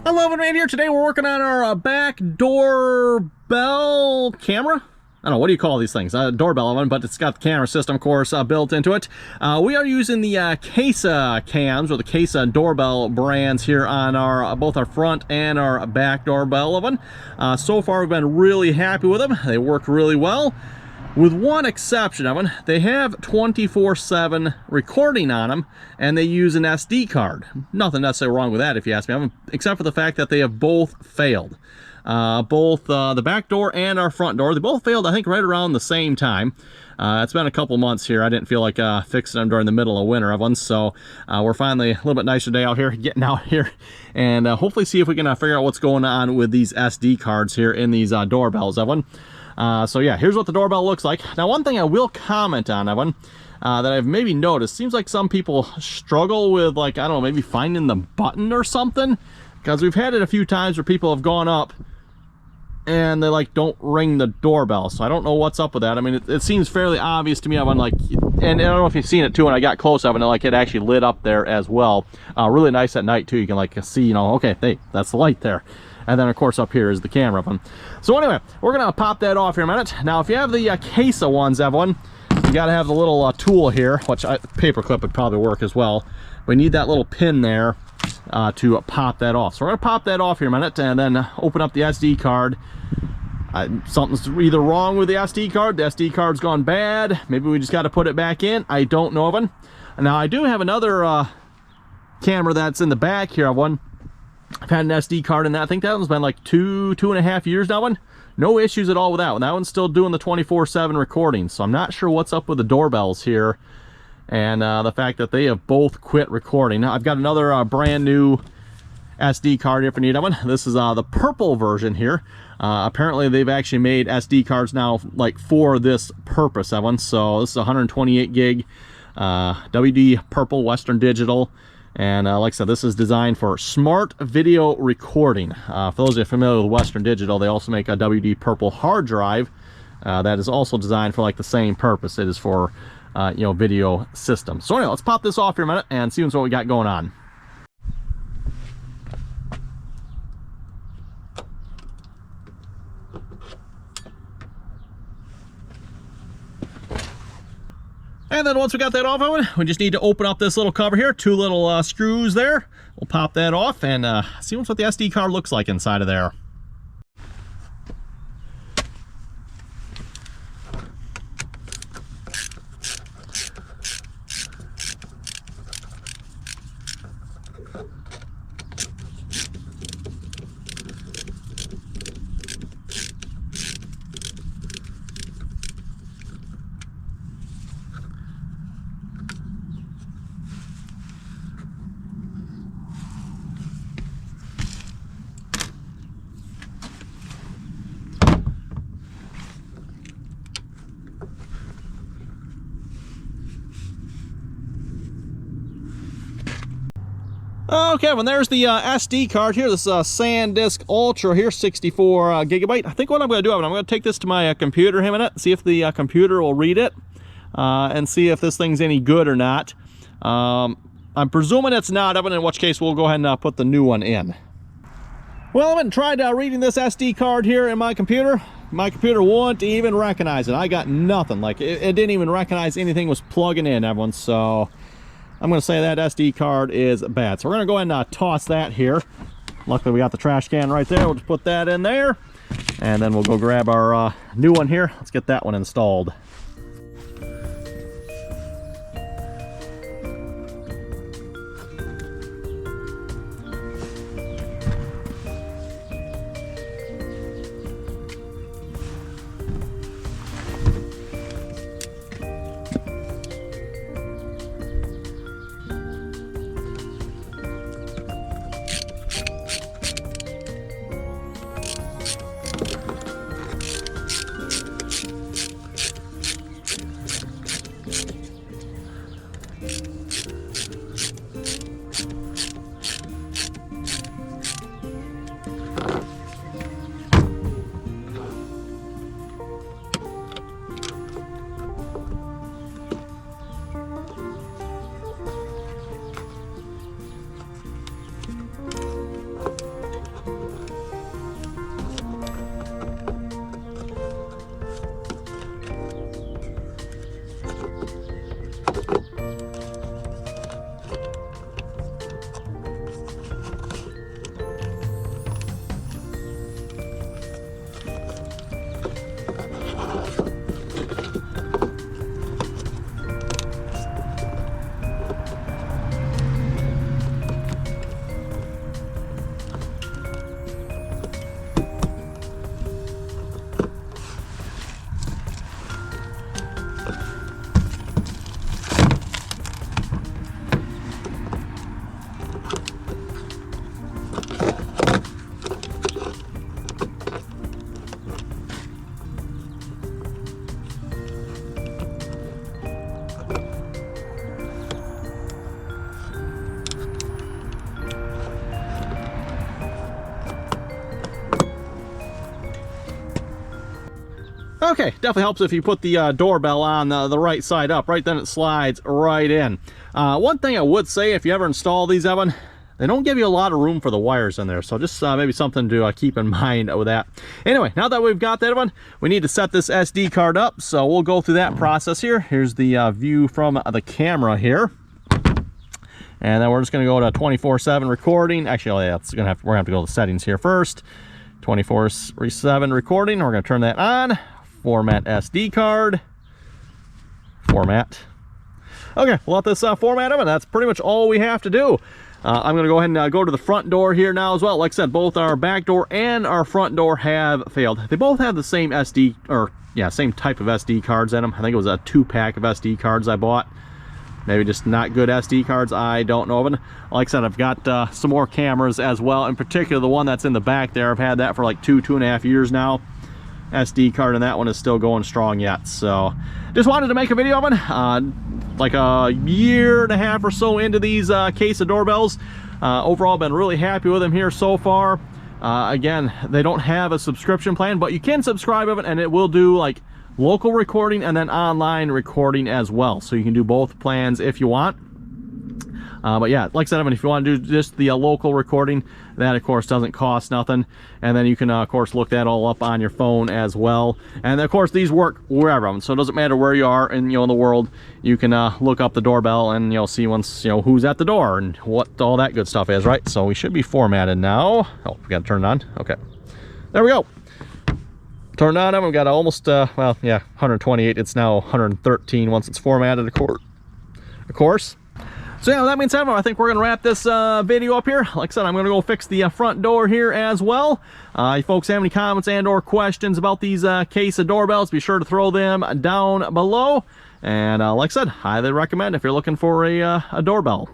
Hello, man here. Today we're working on our back doorbell camera. I don't know, what do you call these things? Doorbell one, but it's got the camera system, of course, built into it. We are using the Kasa cams, or the Kasa doorbell brands here on our both our front and our back doorbell oven. So far, we've been really happy with them. They work really well. With one exception of them, they have 24/7 recording on them, and they use an SD card. Nothing necessarily wrong with that, if you ask me, except for the fact that they have both failed. Both the back door and our front door, they both failed, I think, right around the same time. It's been a couple months here. I didn't feel like fixing them during the middle of winter of them, so we're finally a little bit nicer day out here, getting out here, and hopefully see if we can figure out what's going on with these SD cards here in these doorbells of one. So yeah, here's what the doorbell looks like. Now, one thing I will comment on, Evan, that I've maybe noticed, seems like some people struggle with, like, I don't know, maybe finding the button or something, because we've had it a few times where people have gone up and they like don't ring the doorbell. So I don't know what's up with that. I mean, it seems fairly obvious to me, Evan, like, and I don't know if you've seen it too, when I got close up and like it actually lit up there as well. Really nice at night too. You can like see, you know, okay, hey, that's the light there. And then, of course, up here is the camera one. So anyway, we're going to pop that off here in a minute. Now, if you have the Kasa ones, Evan, you got to have the little tool here, which paper clip would probably work as well. We need that little pin there to pop that off. So we're going to pop that off here in a minute and then open up the SD card. Something's either wrong with the SD card. The SD card's gone bad. Maybe we just got to put it back in. I don't know, Evan. Now, I do have another camera that's in the back here, Evan. I've had an SD card in that. I think that one's been like two and a half years now. No issues at all with that one. That one's still doing the 24/7 recording. So I'm not sure what's up with the doorbells here and the fact that they have both quit recording. Now, I've got another brand new SD card here if you need one. This is the purple version here. Apparently they've actually made SD cards now like for this purpose, Evan. So this is 128 gig WD purple Western Digital. And like I said, this is designed for smart video recording. For those of you familiar with Western Digital, they also make a WD Purple hard drive that is also designed for like the same purpose. It is for you know, video systems. So anyway, let's pop this off here a minute and see what we got going on. And then once we got that off, we just need to open up this little cover here. Two little screws there. We'll pop that off and see what the SD card looks like inside of there. Okay, well, there's the SD card here. This SanDisk Ultra here, 64 gigabyte. I think what I'm going to do, I'm going to take this to my computer in a minute, see if the computer will read it, and see if this thing's any good or not. I'm presuming it's not, in which case we'll go ahead and put the new one in. Well, I went and tried reading this SD card here in my computer. My computer wouldn't even recognize it. I got nothing. Like, it didn't even recognize anything was plugging in, everyone, so I'm going to say that SD card is bad. So we're going to go ahead and toss that here. Luckily, we got the trash can right there. We'll just put that in there. And then we'll go grab our new one here. Let's get that one installed. Okay, definitely helps if you put the doorbell on the right side up. Right then it slides right in. One thing I would say, if you ever install these, Evan, they don't give you a lot of room for the wires in there, so just maybe something to keep in mind with that. Anyway, now that we've got that one, we need to set this SD card up, so we'll go through that process here. Here's the view from the camera here. And then we're just going to go to 24/7 recording. Actually, yeah, we're going to have to go to the settings here first. 24/7 recording. We're going to turn that on. Format SD card. Format. Okay, we'll let this format of it. That's pretty much all we have to do. I'm going to go ahead and go to the front door here now as well. Like I said, both our back door and our front door have failed. They both have the same same type of SD cards in them. I think it was a 2-pack of SD cards I bought. Maybe just not good SD cards, I don't know of it. Like I said, I've got some more cameras as well. In particular, the one that's in the back there, I've had that for like 2.5 years now. SD card in that one is still going strong yet. So just wanted to make a video of it. Like a year and a half or so into these Kasa doorbells. Overall, been really happy with them here so far. Again, they don't have a subscription plan, but you can subscribe of it, and it will do like local recording and then online recording as well. So you can do both plans if you want. But yeah, like I said, if you want to do just the local recording, that of course doesn't cost nothing. And then you can of course look that all up on your phone as well. And of course these work wherever, so it doesn't matter where you are in in the world. You can look up the doorbell and see once who's at the door and what all that good stuff is, right? So we should be formatted now. Oh, we got to turn it on. Okay, there we go. Turn it on. We've got almost well, yeah, 128. It's now 113 once it's formatted, of course. So yeah, that means I think we're going to wrap this video up here. Like I said, I'm going to go fix the front door here as well. If folks have any comments and or questions about these Kasa doorbells, be sure to throw them down below. And like I said, highly recommend if you're looking for a doorbell.